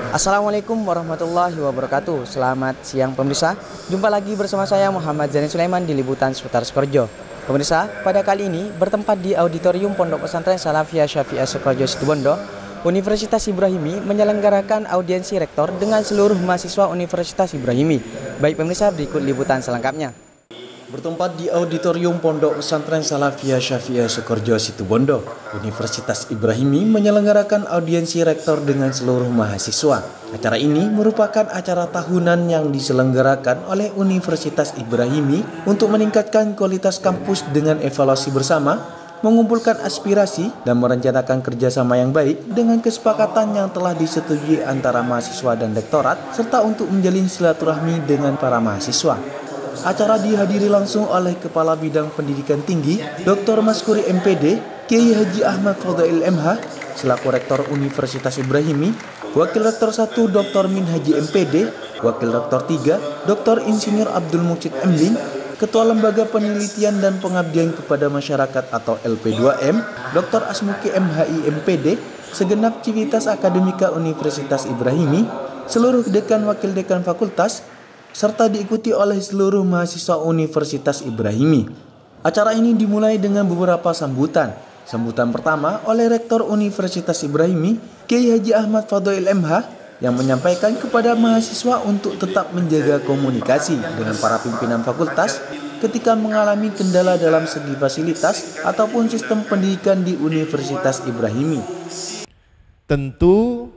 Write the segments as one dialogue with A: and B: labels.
A: Assalamualaikum warahmatullahi wabarakatuh. Selamat siang pemirsa. Jumpa lagi bersama saya Muhammad Zani Sulaiman di Liputan Seputar Sukoharjo. Pemirsa, pada kali ini bertempat di Auditorium Pondok Pesantren Salafiyah Syafi'iyah Sukoharjo Situbondo, Universitas Ibrahimi menyelenggarakan audiensi rektor dengan seluruh mahasiswa Universitas Ibrahimi. Baik pemirsa, berikut liputan selengkapnya. Bertempat di Auditorium Pondok Pesantren Salafiyah Syafi'iyah Sukoharjo Situbondo, Universitas Ibrahimi menyelenggarakan audiensi rektor dengan seluruh mahasiswa. Acara ini merupakan acara tahunan yang diselenggarakan oleh Universitas Ibrahimi untuk meningkatkan kualitas kampus dengan evaluasi bersama, mengumpulkan aspirasi, dan merencanakan kerjasama yang baik dengan kesepakatan yang telah disetujui antara mahasiswa dan rektorat, serta untuk menjalin silaturahmi dengan para mahasiswa. Acara dihadiri langsung oleh Kepala Bidang Pendidikan Tinggi, Dr. Maskuri MPD, Kiai Haji Ahmad Fadail MH, selaku Rektor Universitas Ibrahimi, Wakil Rektor 1 Dr. Min Haji MPD, Wakil Rektor 3 Dr. Insinyur Abdul Mucid MLing, Ketua Lembaga Penelitian dan Pengabdian kepada Masyarakat atau LP2M, Dr. Asmuki MHI MPD, segenap civitas akademika Universitas Ibrahimi, seluruh dekan wakil dekan fakultas, serta diikuti oleh seluruh mahasiswa Universitas Ibrahimi. Acara ini dimulai dengan beberapa sambutan. Sambutan pertama oleh Rektor Universitas Ibrahimi, Kiai Haji Ahmad Fadail MH, yang menyampaikan kepada mahasiswa untuk tetap menjaga komunikasi dengan para pimpinan fakultas ketika mengalami kendala dalam segi fasilitas ataupun sistem pendidikan di Universitas Ibrahimi.
B: Tentu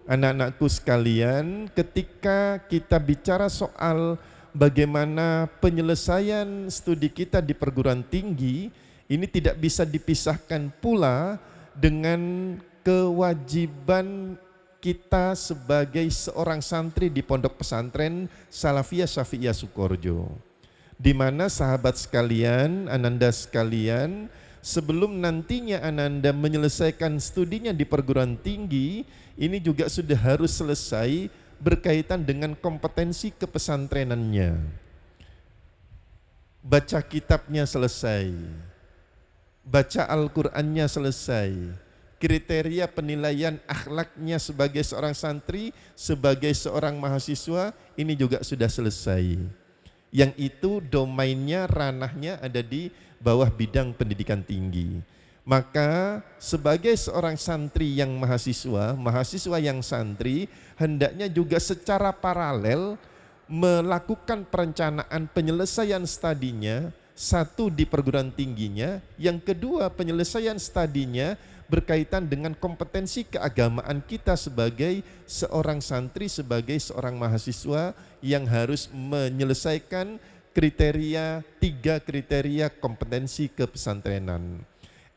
B: anak-anakku sekalian, ketika kita bicara soal bagaimana penyelesaian studi kita di perguruan tinggi, ini tidak bisa dipisahkan pula dengan kewajiban kita sebagai seorang santri di Pondok Pesantren Salafiyah Syafi'iyah Sukoharjo. Di mana sahabat sekalian, ananda sekalian, sebelum nantinya ananda menyelesaikan studinya di perguruan tinggi, ini juga sudah harus selesai berkaitan dengan kompetensi kepesantrenannya. Baca kitabnya selesai, baca Al-Qur'annya selesai, kriteria penilaian akhlaknya sebagai seorang santri, sebagai seorang mahasiswa, ini juga sudah selesai. Yang itu domainnya, ranahnya ada di bawah bidang pendidikan tinggi. Maka sebagai seorang santri yang mahasiswa yang santri, hendaknya juga secara paralel melakukan perencanaan penyelesaian studinya, satu di perguruan tingginya, yang kedua penyelesaian studinya berkaitan dengan kompetensi keagamaan kita sebagai seorang santri, sebagai seorang mahasiswa yang harus menyelesaikan tiga kriteria kompetensi kepesantrenan.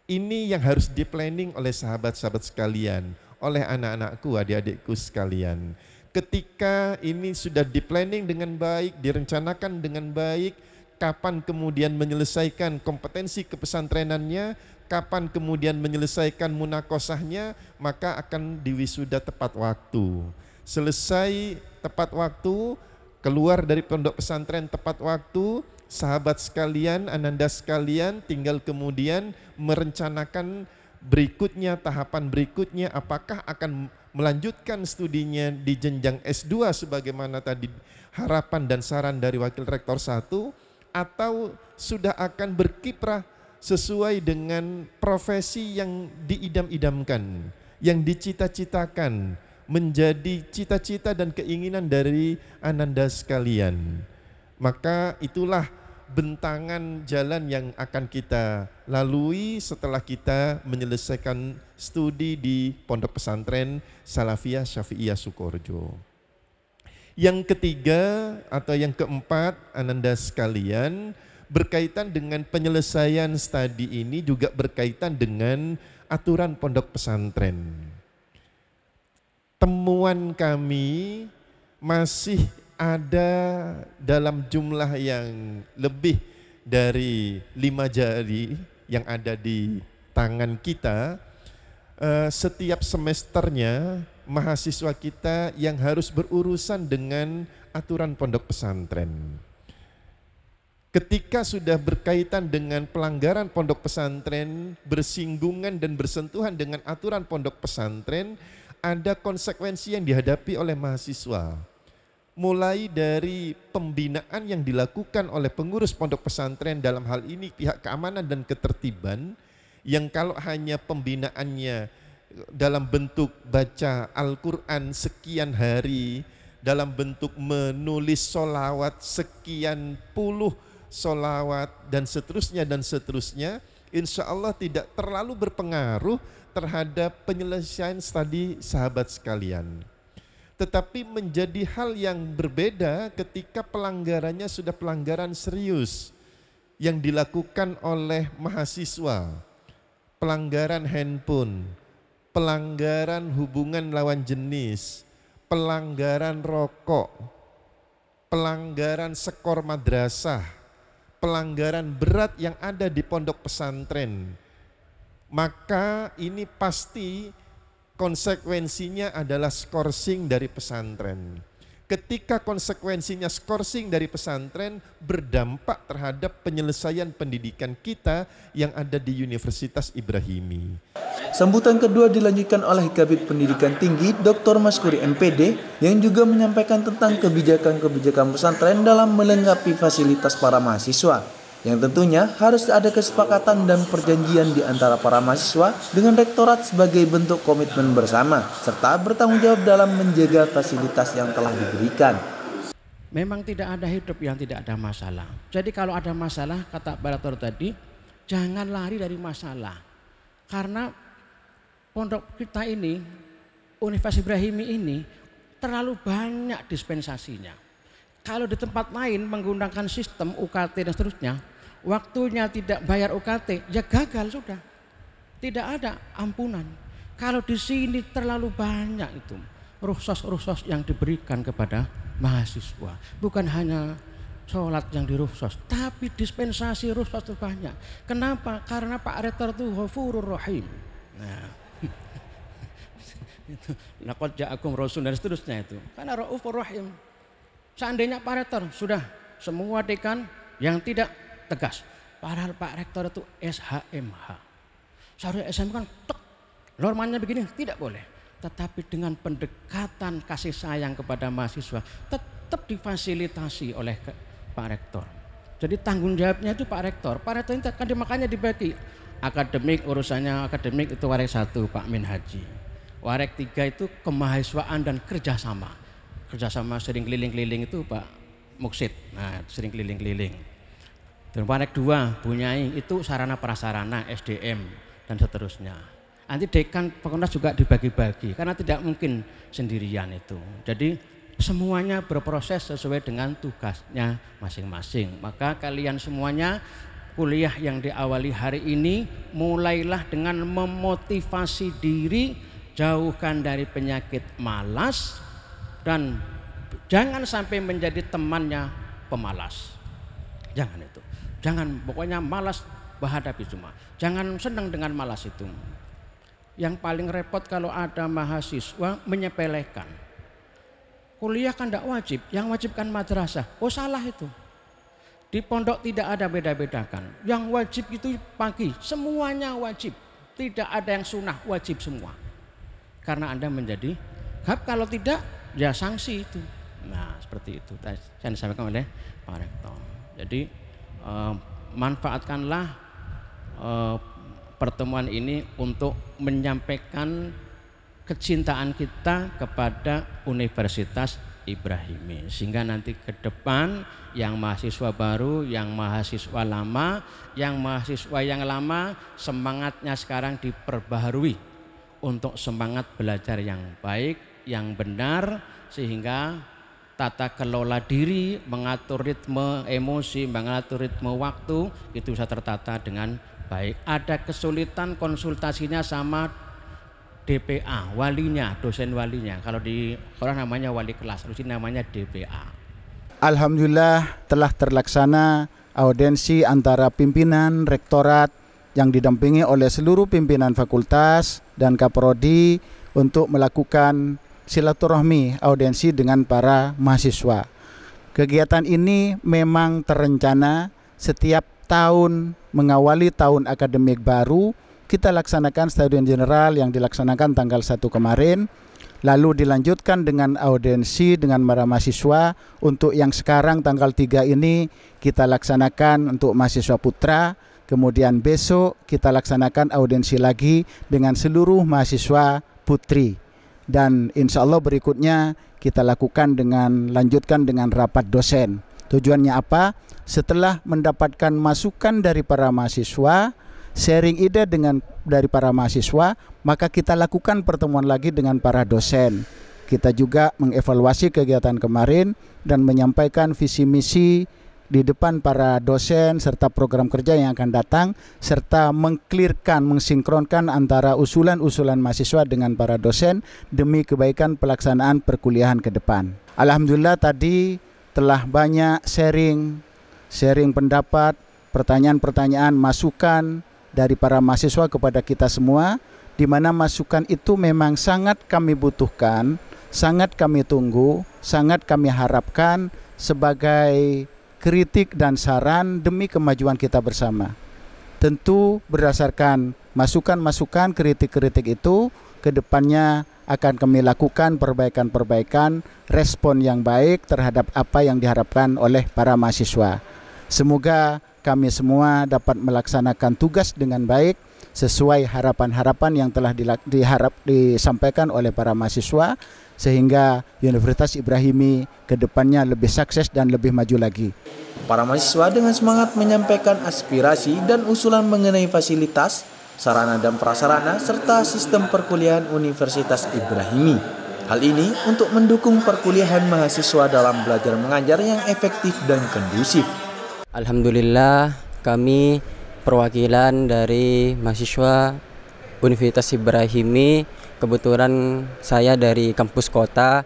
B: Ini yang harus di-planning oleh sahabat-sahabat sekalian, oleh anak-anakku, adik-adikku sekalian. Ketika ini sudah di-planning dengan baik, direncanakan dengan baik, kapan kemudian menyelesaikan kompetensi kepesantrenannya, kapan kemudian menyelesaikan munakosahnya, maka akan diwisuda tepat waktu. Selesai tepat waktu, keluar dari pondok pesantren tepat waktu, sahabat sekalian, ananda sekalian, tinggal kemudian merencanakan berikutnya, tahapan berikutnya, apakah akan melanjutkan studinya di jenjang S2 sebagaimana tadi harapan dan saran dari Wakil Rektor 1, atau sudah akan berkiprah sesuai dengan profesi yang diidam-idamkan, yang dicita-citakan, menjadi cita-cita dan keinginan dari ananda sekalian. Maka itulah bentangan jalan yang akan kita lalui setelah kita menyelesaikan studi di Pondok Pesantren Salafiyah Syafi'iyah Sukoharjo. Yang ketiga atau yang keempat, ananda sekalian, berkaitan dengan penyelesaian studi ini juga berkaitan dengan aturan pondok pesantren. Temuan kami masih ada dalam jumlah yang lebih dari 5 jari yang ada di tangan kita. Setiap semesternya mahasiswa kita yang harus berurusan dengan aturan pondok pesantren. Ketika sudah berkaitan dengan pelanggaran pondok pesantren, bersinggungan dan bersentuhan dengan aturan pondok pesantren, ada konsekuensi yang dihadapi oleh mahasiswa. Mulai dari pembinaan yang dilakukan oleh pengurus pondok pesantren, dalam hal ini pihak keamanan dan ketertiban, yang kalau hanya pembinaannya dalam bentuk baca Al-Quran sekian hari, dalam bentuk menulis sholawat sekian puluh sholawat dan seterusnya, insya Allah tidak terlalu berpengaruh terhadap penyelesaian studi sahabat sekalian. Tetapi menjadi hal yang berbeda ketika pelanggarannya sudah pelanggaran serius yang dilakukan oleh mahasiswa, pelanggaran handphone, pelanggaran hubungan lawan jenis, pelanggaran rokok, pelanggaran skor madrasah, pelanggaran berat yang ada di pondok pesantren, maka ini pasti konsekuensinya adalah skorsing dari pesantren. Ketika konsekuensinya skorsing dari pesantren, berdampak terhadap penyelesaian pendidikan kita yang ada di Universitas Ibrahimi.
C: Sambutan kedua dilanjutkan oleh Kabid Pendidikan Tinggi Dr. Maskuri MPD yang juga menyampaikan tentang kebijakan-kebijakan pesantren dalam melengkapi fasilitas para mahasiswa, yang tentunya harus ada kesepakatan dan perjanjian di antara para mahasiswa dengan rektorat sebagai bentuk komitmen bersama serta bertanggung jawab dalam menjaga fasilitas yang telah diberikan.
D: Memang tidak ada hidup yang tidak ada masalah. Jadi kalau ada masalah, kata Pak Rektor tadi, jangan lari dari masalah. Karena pondok kita ini, Universitas Ibrahimi ini terlalu banyak dispensasinya. Kalau di tempat lain menggunakan sistem UKT dan seterusnya, waktunya tidak bayar UKT, ya gagal sudah. Tidak ada ampunan. Kalau di sini terlalu banyak itu rukhsas-rukhsas yang diberikan kepada mahasiswa. Bukan hanya sholat yang dirukhsas, tapi dispensasi rukhsas itu banyak. Kenapa? Karena Pak Rektor itu Ghafurur Rahim. Nah, itu laqad ja'akum rasul dan seterusnya itu. Karena Raufur Rahim. Seandainya Pak Rektor sudah semua dekan yang tidak tegas. Padahal Pak Rektor itu SHMH. Seharusnya SHMH kan normanya begini, tidak boleh. Tetapi dengan pendekatan kasih sayang kepada mahasiswa tetap difasilitasi oleh Pak Rektor. Jadi tanggung jawabnya itu Pak Rektor. Pak Rektor ini kan makanya dibagi. Akademik, urusannya akademik itu warek 1 Pak Minhaji. Warek 3 itu kemahasiswaan dan kerjasama. Kerjasama sering keliling-keliling itu Pak Muksid. Nah, sering keliling-keliling. Dan warek 2 Bunyai itu sarana prasarana SDM dan seterusnya. Nanti dekan fakultas juga dibagi-bagi karena tidak mungkin sendirian itu. Jadi semuanya berproses sesuai dengan tugasnya masing-masing. Maka kalian semuanya kuliah yang diawali hari ini mulailah dengan memotivasi diri, jauhkan dari penyakit malas dan jangan sampai menjadi temannya pemalas. Jangan itu. Jangan pokoknya malas menghadapi cuma. Jangan senang dengan malas itu. Yang paling repot kalau ada mahasiswa menyepelekan. Kuliah kan tidak wajib, yang wajib kan madrasah. Oh salah itu. Di pondok tidak ada beda-bedakan. Yang wajib itu pagi, semuanya wajib. Tidak ada yang sunnah, wajib semua. Karena Anda menjadi hab, kalau tidak ya sanksi itu. Nah seperti itu saya disampaikan oleh Pak Rektor. Jadi manfaatkanlah pertemuan ini untuk menyampaikan kecintaan kita kepada Universitas Ibrahimi, sehingga nanti ke depan yang mahasiswa baru, yang mahasiswa lama, yang lama semangatnya sekarang diperbaharui untuk semangat belajar yang baik, yang benar, sehingga tata kelola diri, mengatur ritme emosi, mengatur ritme waktu itu bisa tertata dengan baik. Ada kesulitan konsultasinya sama DPA, walinya, dosen walinya. Kalau di orang namanya wali kelas, di sini namanya DPA.
E: Alhamdulillah telah terlaksana audiensi antara pimpinan rektorat yang didampingi oleh seluruh pimpinan fakultas dan kaprodi untuk melakukan silaturahmi audiensi dengan para mahasiswa. Kegiatan ini memang terencana setiap tahun mengawali tahun akademik baru. Kita laksanakan stadion general yang dilaksanakan tanggal 1 kemarin lalu dilanjutkan dengan audiensi dengan para mahasiswa. Untuk yang sekarang tanggal 3 ini kita laksanakan untuk mahasiswa putra, kemudian besok kita laksanakan audiensi lagi dengan seluruh mahasiswa putri, dan insya Allah berikutnya kita lanjutkan dengan rapat dosen. Tujuannya apa? Setelah mendapatkan masukan dari para mahasiswa, sharing ide dari para mahasiswa, maka kita lakukan pertemuan lagi dengan para dosen. Kita juga mengevaluasi kegiatan kemarin dan menyampaikan visi misi di depan para dosen serta program kerja yang akan datang, serta mensinkronkan antara usulan-usulan mahasiswa dengan para dosen demi kebaikan pelaksanaan perkuliahan ke depan. Alhamdulillah tadi telah banyak sharing pendapat, pertanyaan-pertanyaan, masukan dari para mahasiswa kepada kita semua, di mana masukan itu memang sangat kami butuhkan, sangat kami tunggu, sangat kami harapkan sebagai kritik dan saran demi kemajuan kita bersama. Tentu berdasarkan masukan-masukan, kritik-kritik itu, ke depannya akan kami lakukan perbaikan-perbaikan, respon yang baik terhadap apa yang diharapkan oleh para mahasiswa. Semoga kami semua dapat melaksanakan tugas dengan baik sesuai harapan-harapan yang telah disampaikan oleh para mahasiswa, sehingga Universitas Ibrahimi ke depannya lebih sukses dan lebih maju lagi.
C: Para mahasiswa dengan semangat menyampaikan aspirasi dan usulan mengenai fasilitas, sarana dan prasarana, serta sistem perkuliahan Universitas Ibrahimi. Hal ini untuk mendukung perkuliahan mahasiswa dalam belajar mengajar yang efektif dan kondusif.
F: Alhamdulillah, kami perwakilan dari mahasiswa Universitas Ibrahimi, kebetulan saya dari kampus kota,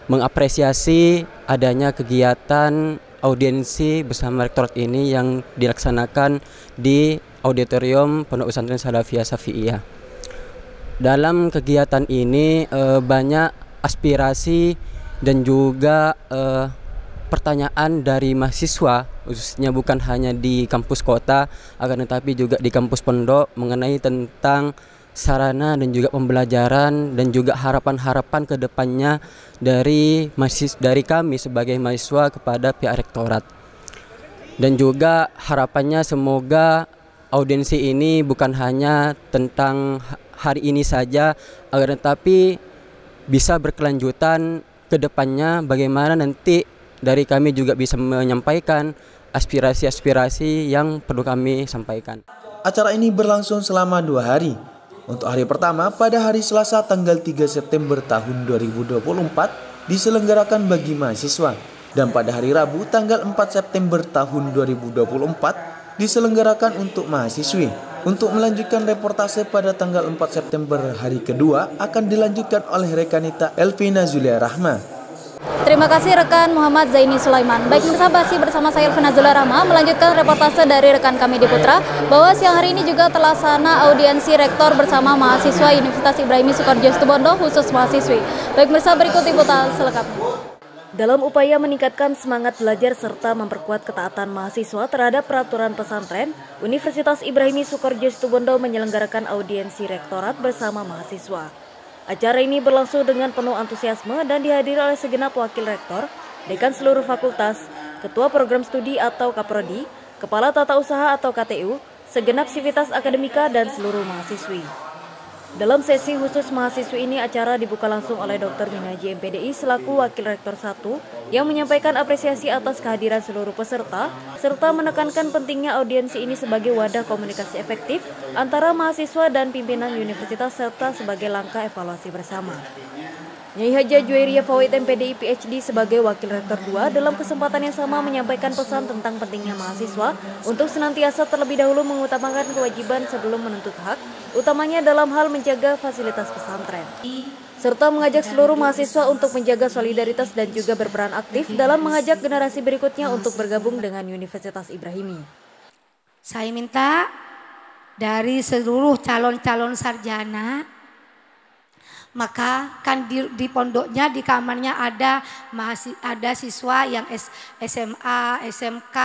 F: mengapresiasi adanya kegiatan audiensi bersama rektorat ini yang dilaksanakan di Auditorium Pondok Pesantren Salafiyah Syafi'iyah. Dalam kegiatan ini banyak aspirasi dan juga pertanyaan dari mahasiswa, khususnya bukan hanya di kampus kota, akan tetapi juga di kampus pondok, mengenai tentang sarana dan juga pembelajaran dan juga harapan-harapan ke depannya dari kami sebagai mahasiswa kepada pihak rektorat. Dan juga harapannya semoga audiensi ini bukan hanya tentang hari ini saja, agar tetapi bisa berkelanjutan ke depannya, bagaimana nanti dari kami juga bisa menyampaikan aspirasi-aspirasi yang perlu kami sampaikan.
C: Acara ini berlangsung selama 2 hari. Untuk hari pertama pada hari Selasa tanggal 3 September tahun 2024 diselenggarakan bagi mahasiswa, dan pada hari Rabu tanggal 4 September tahun 2024 diselenggarakan untuk mahasiswi. Untuk melanjutkan reportase pada tanggal 4 September hari kedua akan dilanjutkan oleh rekanita Elvina Zulia Rahma.
G: Terima kasih rekan Muhammad Zaini Sulaiman. Baik, masih bersama saya Elvina Zulia Rahma melanjutkan reportase dari rekan kami di Putra, bahwa siang hari ini juga terlaksana audiensi rektor bersama mahasiswa Universitas Ibrahimi Sukarjo Situbondo khusus mahasiswi. Baik, berikut liputan selengkapnya. Dalam upaya meningkatkan semangat belajar serta memperkuat ketaatan mahasiswa terhadap peraturan pesantren, Universitas Ibrahimi Sukarjo Situbondo menyelenggarakan audiensi rektorat bersama mahasiswa. Acara ini berlangsung dengan penuh antusiasme dan dihadiri oleh segenap wakil rektor, dekan seluruh fakultas, ketua program studi atau kaprodi, kepala tata usaha atau KTU, segenap sivitas akademika dan seluruh mahasiswi. Dalam sesi khusus mahasiswi ini, acara dibuka langsung oleh Dr. Minaji MPDI selaku Wakil Rektor 1 yang menyampaikan apresiasi atas kehadiran seluruh peserta serta menekankan pentingnya audiensi ini sebagai wadah komunikasi efektif antara mahasiswa dan pimpinan universitas serta sebagai langkah evaluasi bersama. Nyai Haja Juwairiyah Fawait MPDI PhD sebagai Wakil Rektor 2 dalam kesempatan yang sama menyampaikan pesan tentang pentingnya mahasiswa untuk senantiasa terlebih dahulu mengutamakan kewajiban sebelum menuntut hak, utamanya dalam hal menjaga fasilitas pesantren, serta mengajak seluruh mahasiswa untuk menjaga solidaritas dan juga berperan aktif dalam mengajak generasi berikutnya untuk bergabung dengan Universitas Ibrahimi.
H: Saya minta dari seluruh calon-calon sarjana Maka kan di pondoknya, di kamarnya ada siswa yang SMA, SMK,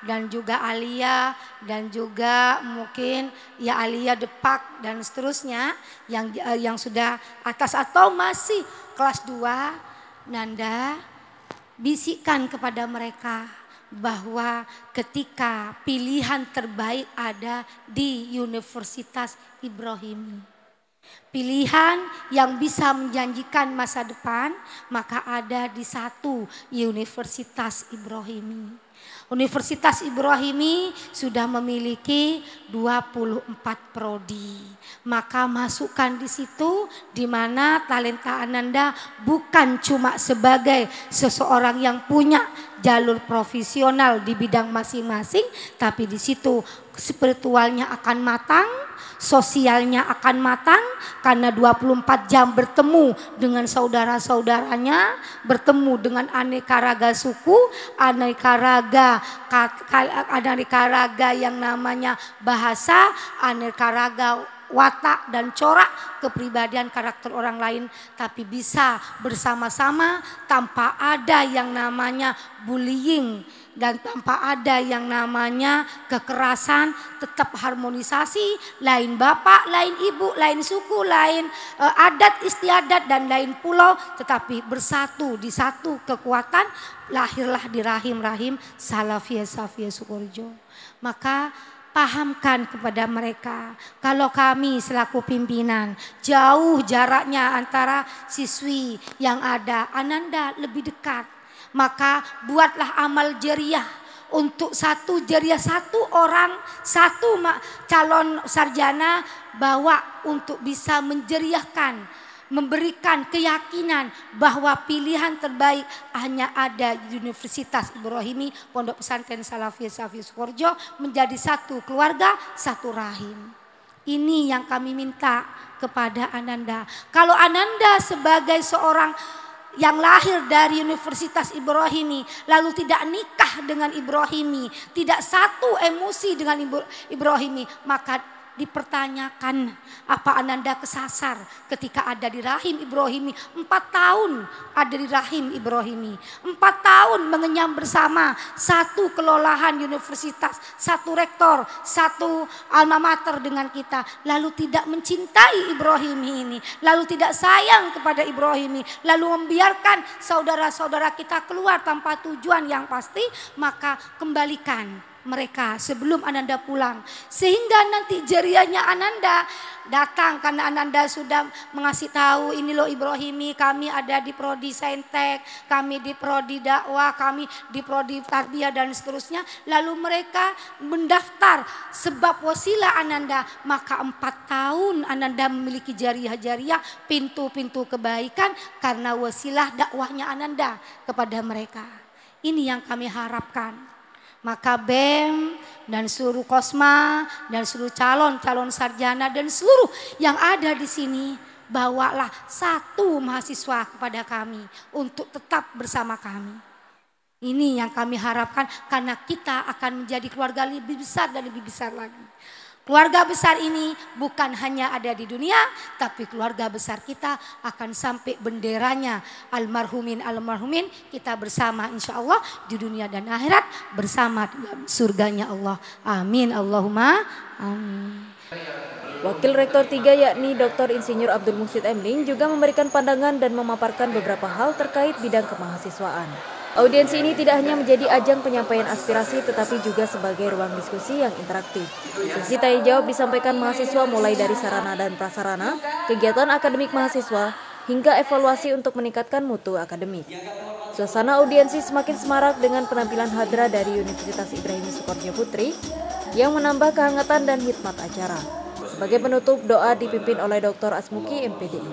H: dan juga Aliyah, dan juga mungkin ya Aliyah Depak dan seterusnya yang sudah atas atau masih kelas 2. Nanda bisikkan kepada mereka bahwa ketika pilihan terbaik ada di Universitas Ibrahimi. Pilihan yang bisa menjanjikan masa depan, maka ada di satu Universitas Ibrahimi. Universitas Ibrahimi sudah memiliki 24 prodi. Maka masukkan di situ, di mana talenta Ananda bukan cuma sebagai seseorang yang punya jalur profesional di bidang masing-masing, tapi di situ spiritualnya akan matang, sosialnya akan matang, karena 24 jam bertemu dengan saudara-saudaranya, bertemu dengan aneka raga suku, aneka raga yang namanya bahasa, aneka raga watak dan corak kepribadian karakter orang lain, tapi bisa bersama-sama tanpa ada yang namanya bullying dan tanpa ada yang namanya kekerasan, tetap harmonisasi, lain bapak, lain ibu, lain suku, lain adat istiadat dan lain pulau, tetapi bersatu di satu kekuatan, lahirlah di rahim-rahim Salafiyah Safiyah Sukorejo. Maka pahamkan kepada mereka, kalau kami selaku pimpinan jauh jaraknya antara siswi yang ada, Ananda lebih dekat, maka buatlah amal jariah untuk satu orang, satu calon sarjana, bawa untuk bisa menjeriahkan, memberikan keyakinan bahwa pilihan terbaik hanya ada di Universitas Ibrahimi, Pondok Pesantren Salafiyah Safiyah Sukorejo, menjadi satu keluarga, satu rahim. Ini yang kami minta kepada Ananda. Kalau Ananda sebagai seorang yang lahir dari Universitas Ibrahimi, lalu tidak nikah dengan Ibrahimi, tidak satu emosi dengan Ibrahimi, maka dipertanyakan apa Ananda kesasar ketika ada di rahim Ibrahimi. 4 tahun ada di rahim Ibrahimi, 4 tahun mengenyam bersama satu kelolahan universitas, satu rektor, satu alma mater dengan kita, lalu tidak mencintai Ibrahimi ini, lalu tidak sayang kepada Ibrahimi, lalu membiarkan saudara-saudara kita keluar tanpa tujuan yang pasti, maka kembalikan mereka sebelum Ananda pulang, sehingga nanti jariahnya Ananda datang karena Ananda sudah mengasih tahu, ini loh Ibrahimi, kami ada di prodi saintek, kami di prodi dakwah, kami di prodi tarbiyah dan seterusnya, lalu mereka mendaftar sebab wasilah Ananda, maka 4 tahun Ananda memiliki jariah-jariah, pintu-pintu kebaikan karena wasilah dakwahnya Ananda kepada mereka. Ini yang kami harapkan. Maka BEM dan seluruh Kosma dan seluruh calon-calon sarjana dan seluruh yang ada di sini, bawalah satu mahasiswa kepada kami untuk tetap bersama kami. Ini yang kami harapkan, karena kita akan menjadi keluarga lebih besar dan lebih besar lagi. Keluarga besar ini bukan hanya ada di dunia, tapi keluarga besar kita akan sampai benderanya almarhumin kita bersama insya Allah di dunia dan akhirat bersama dalam surganya Allah. Amin Allahumma amin.
G: Wakil Rektor 3 yakni Dr. Insinyur Abdul Muhsid Emling juga memberikan pandangan dan memaparkan beberapa hal terkait bidang kemahasiswaan. Audiensi ini tidak hanya menjadi ajang penyampaian aspirasi, tetapi juga sebagai ruang diskusi yang interaktif. Sesi tanya jawab disampaikan mahasiswa mulai dari sarana dan prasarana, kegiatan akademik mahasiswa, hingga evaluasi untuk meningkatkan mutu akademik. Suasana audiensi semakin semarak dengan penampilan hadra dari Universitas Ibrahimi Sukorejo Putri yang menambah kehangatan dan hikmat acara. Sebagai penutup, doa dipimpin oleh Dr. Asmuki MPD.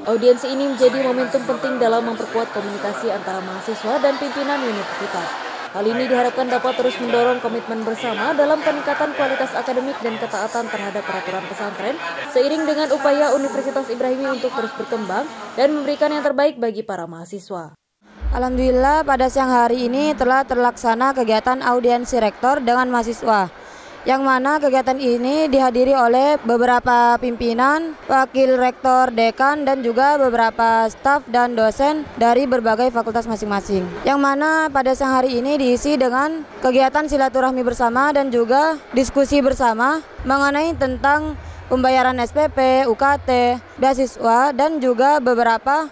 G: Audiensi ini menjadi momentum penting dalam memperkuat komunikasi antara mahasiswa dan pimpinan universitas. Hal ini diharapkan dapat terus mendorong komitmen bersama dalam peningkatan kualitas akademik dan ketaatan terhadap peraturan pesantren, seiring dengan upaya Universitas Ibrahimi untuk terus berkembang dan memberikan yang terbaik bagi para mahasiswa.
I: Alhamdulillah pada siang hari ini telah terlaksana kegiatan audiensi rektor dengan mahasiswa. yang mana kegiatan ini dihadiri oleh beberapa pimpinan, wakil rektor, dekan, dan juga beberapa staf dan dosen dari berbagai fakultas masing-masing. Yang mana pada siang hari ini diisi dengan kegiatan silaturahmi bersama dan juga diskusi bersama mengenai tentang pembayaran SPP, UKT, beasiswa, dan juga beberapa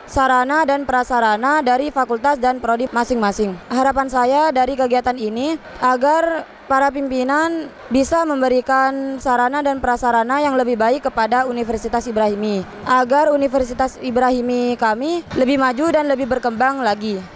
I: sarana dan prasarana dari fakultas dan prodi masing-masing. Harapan saya dari kegiatan ini agar para pimpinan bisa memberikan sarana dan prasarana yang lebih baik kepada Universitas Ibrahimi, agar Universitas Ibrahimi kami lebih maju dan lebih berkembang lagi.